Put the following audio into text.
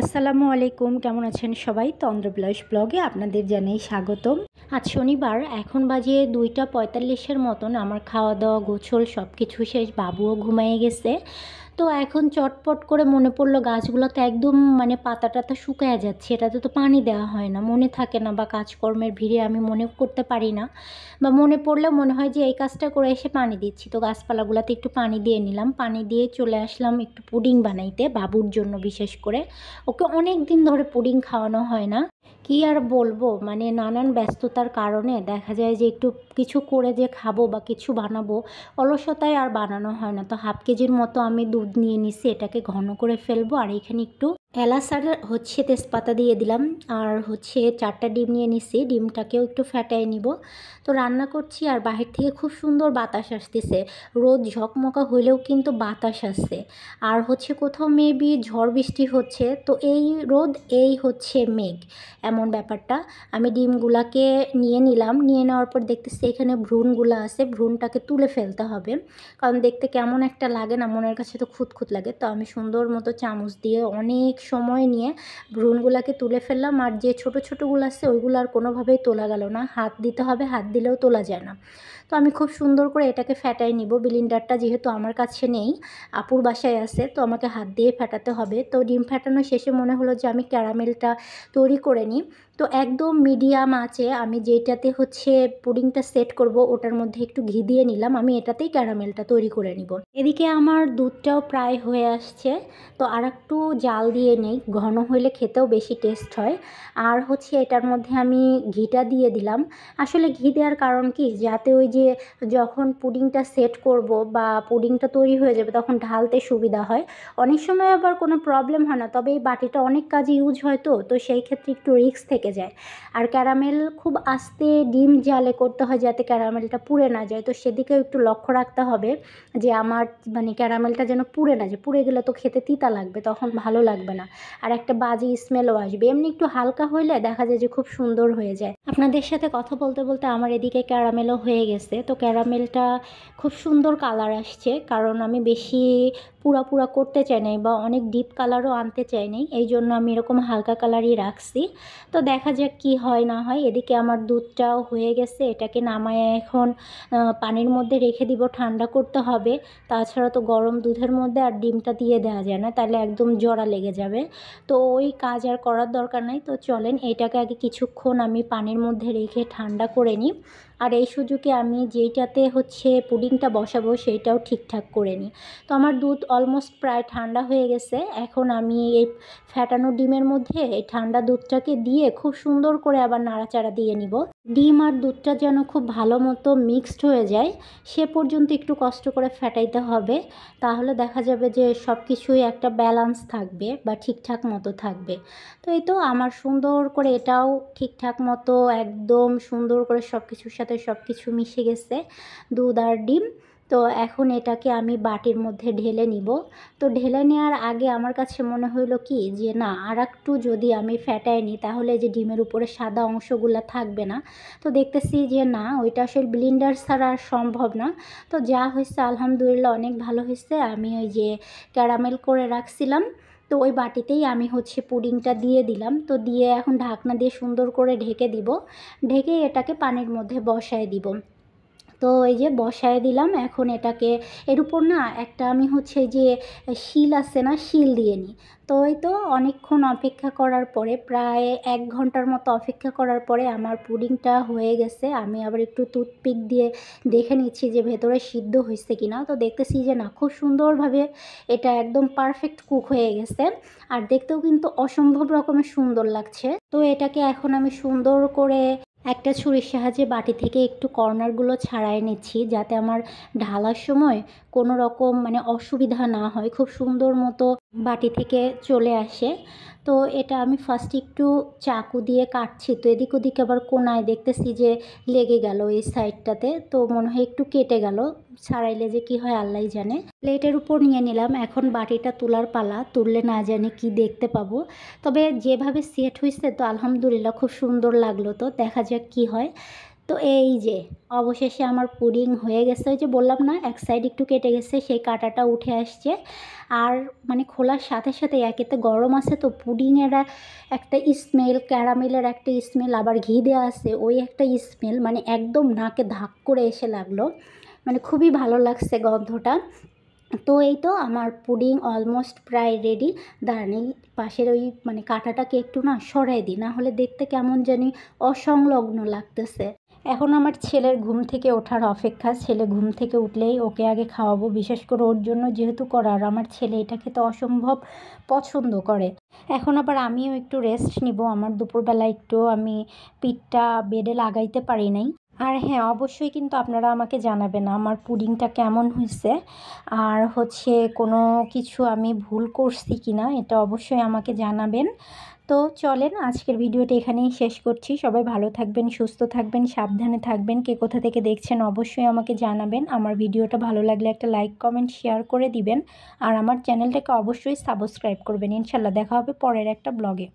আসসালামু আলাইকুম, কেমন আছেন সবাই? তন্দ্রবিলাস ব্লগে আপনাদের জানাই স্বাগতম। আজ শনিবার, এখন বাজে 2:45 মতন। আমার খাওয়া দাওয়া গোছল সব কিছু শেষ, বাবুও ঘুমিয়ে গেছে। তো এখন চটপট করে মনে পড়লো গাছগুলো তো একদম পাতা টাতা শুকায় যাচ্ছে, এটাতে তো পানি দেওয়া হয় না, মনে থাকে না, বা কাজকর্মের ভিড়ে আমি মনে করতে পারি না, বা মনে পড়লেও মনে হয় যে এই কাজটা করে এসে পানি দিচ্ছি। তো গাছপালাগুলোতে একটু পানি দিয়ে নিলাম, পানি দিয়ে চলে আসলাম একটু পুডিং বানাইতে বাবুর জন্য। বিশেষ করে ওকে অনেক দিন ধরে পুডিং খাওয়ানো হয় না। কি আর বলবো, নানান ব্যস্ততার কারণে দেখা যায় যে একটু কিছু করে যে খাবো বা কিছু বানাবো, অলসতায় আর বানানো হয় না। তো হাফ কেজির মতো আমি দুধ নিয়ে নিছি, এটাকে ঘন করে ফেলবো। আর এখানে একটু এলাচ আর তেজপাতা দিয়ে দিলাম। আর 4টা ডিম নিয়ে নিছি, ডিমটাকেও একটু ফেটাই নিব। তো রান্না করছি আর বাহির থেকে খুব সুন্দর বাতাস আসতেছে। রোদ ঝকমকা হইলেও কিন্তু বাতাস আসছে। আর কোথাও মেবি ঝড় বৃষ্টি হচ্ছে, তো এই রোদ এই মেঘ, এমন ব্যাপারটা। আমি ডিমগুলাকে নিয়ে নিলাম, নিয়ে নেওয়ার পর দেখতেছি এখানে ভ্রূণগুলো আছে, ভ্রূণটাকে তুলে ফেলতে হবে, কারণ দেখতে কেমন একটা লাগে না, মনের কাছে তো খুঁতখুত লাগে। তো আমি সুন্দর মতো চামচ দিয়ে অনেক সময় নিয়ে ভ্রূণগুলাকে তুলে ফেললাম। আর যে ছোটো ছোটোগুলো আছে ওইগুলো আর কোনোভাবেই তোলা গেল না, হাত দিতে হবে, হাত দিলেও তোলা যায় না। তো আমি খুব সুন্দর করে এটাকে ফেটাই নিব। ব্লেন্ডারটা যেহেতু আমার কাছে নেই, আপুর বাসায় আছে, তো আমাকে হাত দিয়ে ফেটাতে হবে। তো ডিম ফেটানো শেষে মনে হলো যে আমি ক্যারামেলটা তৈরি করে নিই। তো একদম মিডিয়াম আঁচে আমি যেটাতে পুডিংটা সেট করব ওটার মধ্যে একটু ঘি দিয়ে নিলাম। আমি এটাতেই ক্যারামেলটা তৈরি করে নিব। এদিকে আমার দুধটাও প্রায় হয়ে আসছে, তো আর একটু জাল দিয়ে নেই, ঘন হইলে খেতেও বেশি টেস্ট হয়। আর এটার মধ্যে আমি ঘিটা দিয়ে দিলাম। আসলে ঘি দেওয়ার কারণ কি, যাতে ওই যে যখন পুডিংটা সেট করব বা পুডিংটা তৈরি হয়ে যাবে তখন ঢালতে সুবিধা হয়। অনেক সময় আবার কোনো প্রবলেম হয় না, তবে এই বাটিটা অনেক কাজে ইউজ হয়, তো সেই ক্ষেত্রে একটু রিস্ক থেকে যায়। আর ক্যারামেল খুব আস্তে ডিম জালে করতে হয় যাতে ক্যারামেলটা পুড়ে না যায়, তো সেদিকেও একটু লক্ষ্য রাখতে হবে যে আমার ক্যারামেলটা যেন পুড়ে না যায়। পুড়ে গেলে তো খেতে তিতা লাগবে, তখন ভালো লাগবে না, আর একটা বাজে স্মেলও আসবে। এমনি একটু হালকা হইলে দেখা যায় যে খুব সুন্দর হয়ে যায়। আপনাদের সাথে কথা বলতে বলতে আমার এদিকে ক্যারামেলও হয়ে গেছে। তো ক্যারামেলটা খুব সুন্দর কালার আসছে, কারণ আমি বেশি পুরা পুরা করতে চাই নাই বা অনেক ডিপ কালারও আনতে চাই নাই, এই জন্য আমি এরকম হালকা কালারই রাখছি। তো দেখা যাক কি হয় না হয়। এদিকে আমার দুধটাও হয়ে গেছে, এটাকে নামায় এখন পানির মধ্যে রেখে দিব, ঠান্ডা করতে হবে। তাছাড়া তো গরম দুধের মধ্যে আর ডিমটা দিয়ে দেওয়া যায় না, তাহলে একদম জড়া লেগে যাবে। তো ওই কাজ আর করার দরকার নাই। তো চলেন এটাকে আগে কিছুক্ষণ আমি পানির মধ্যে রেখে ঠান্ডা করে নিই। আর এই সুযোগে আমি যেইটাতে পুডিংটা বসাবো সেইটাও ঠিকঠাক করে নিই। তো আমার দুধ অলমোস্ট প্রায় ঠান্ডা হয়ে গেছে। এখন আমি এই ফ্যাটানো ডিমের মধ্যে এই ঠান্ডা দুধটাকে দিয়ে খুব সুন্দর করে আবার নাড়াচাড়া দিয়ে নিব। ডিম আর দুধটা যেন খুব ভালো মতো মিক্সড হয়ে যায়, সে পর্যন্ত একটু কষ্ট করে ফেটাইতে হবে। তাহলে দেখা যাবে যে সব কিছুই একটা ব্যালেন্স থাকবে বা ঠিকঠাক মতো থাকবে। তো এই তো আমার সুন্দর করে এটাও ঠিকঠাক মতো একদম সুন্দর করে সব কিছুর সাথে সব কিছু মিশে গেছে, দুধ আর ডিম। তো এখন এটাকে আমি বাটির মধ্যে ঢেলে নিব। তো ঢেলে নেওয়ার আগে আমার কাছে মনে হইলো কি যে না, আর একটু যদি আমি ফ্যাটাই নিই তাহলে যে ডিমের উপরে সাদা অংশগুলো থাকবে না। তো দেখতেছি যে না, ওইটা আসলে ব্লেন্ডার ছাড়া আর সম্ভব না। তো যা হয়েছে আলহামদুলিল্লাহ অনেক ভালো হয়েছে। আমি ওই যে ক্যারামেল করে রাখছিলাম, তো ওই বাটিতেই আমি পুডিংটা দিয়ে দিলাম। তো দিয়ে এখন ঢাকনা দিয়ে সুন্দর করে ঢেকে দিব, ঢেকে এটাকে পানির মধ্যে বসায় দিব। তো এই যে বসায় দিলাম। এখন এটাকে এর উপর না একটা আমি যে শিল আছে না, শিল দিয়ে নিই। তো এই তো অনেকক্ষণ অপেক্ষা করার পরে, প্রায় 1 ঘন্টার মতো অপেক্ষা করার পরে আমার পুডিংটা হয়ে গেছে। আমি আবার একটু টুথপিক দিয়ে দেখে নিচ্ছি যে ভেতরে সিদ্ধ হয়েছে কি না। তো দেখতেছি যে না, খুব সুন্দরভাবে এটা একদম পারফেক্ট কুক হয়ে গেছে, আর দেখতেও কিন্তু অসম্ভব রকমের সুন্দর লাগছে। তো এটাকে এখন আমি সুন্দর করে একটা ছুরির সাহায্যে বাটি থেকে একটু কর্নারগুলো ছাড়াই নিচ্ছি, যাতে আমার ঢালার সময় কোনো রকম অসুবিধা না হয়, খুব সুন্দর মতো বাটি থেকে চলে আসে। তো এটা আমি ফার্স্ট একটু চাকু দিয়ে কাটছি, তো এদিক ওদিক আবার কোনায় দেখতেছি যে লেগে গেল এই সাইডটাতে, তো মনে হয় একটু কেটে গেল। ছাড়াইলে যে কি হয় আল্লাহই জানে। প্লেটের উপর নিয়ে নিলাম, এখন বাটিটা তোলার পালা, তুললে না জানি কি দেখতে পাবো। তবে যেভাবে সেট হয়েছে তো আলহামদুলিল্লাহ খুব সুন্দর লাগলো, তো দেখা যাক কি হয়। তো এই যে অবশেষে আমার পুডিং হয়ে গেছে, ওই যে বললাম না এক সাইড একটু কেটে গেছে, সেই কাঁটাটা উঠে আসছে। আর মানে খোলার সাথে সাথে একেতে গরম আছে তো পুডিংয়ের একটা স্মেল, ক্যারামেলের একটা স্মেল, আবার ঘি দেওয়া আছে ওই একটা স্মেল, মানে একদম নাকে ধাক করে এসে লাগলো, মানে খুবই ভালো লাগছে গন্ধটা। তো এই তো আমার পুডিং অলমোস্ট প্রায় রেডি। দাঁড়ান এই পাশের ওই মানে কাঁটাটাকে একটু না সরাই দিই, না হলে দেখতে কেমন জানি অসংলগ্ন লাগতেছে। এখন আমার ছেলের ঘুম থেকে ওঠার অপেক্ষা, ছেলে ঘুম থেকে উঠলেই ওকে আগে খাওয়াবো, বিশেষ করে ওর জন্য যেহেতু করার, আমার ছেলে এটা খেতে অসম্ভব পছন্দ করে। এখন আবার আমিও একটু রেস্ট নিব, আমার দুপুরবেলা একটু আমি পিঠটা বেডে লাগাইতে পারি নাই। আর হ্যাঁ, অবশ্যই কিন্তু আপনারা আমাকে জানাবেন আমার পুডিংটা কেমন হয়েছে, আর হচ্ছে কোনো কিছু আমি ভুল করছি কি না, এটা অবশ্যই আমাকে জানাবেন। তো চলেন আজকের ভিডিওটা এখানেই শেষ করছি। সবাই ভালো থাকবেন, সুস্থ থাকবেন, সাবধানে থাকবেন। কে কোথা থেকে দেখছেন অবশ্যই আমাকে জানাবেন। আমার ভিডিওটা ভালো লাগলে একটা লাইক কমেন্ট শেয়ার করে দিবেন, আর আমার চ্যানেলটাকে অবশ্যই সাবস্ক্রাইব করবেন। ইনশাল্লাহ দেখা হবে পরের একটা ব্লগে।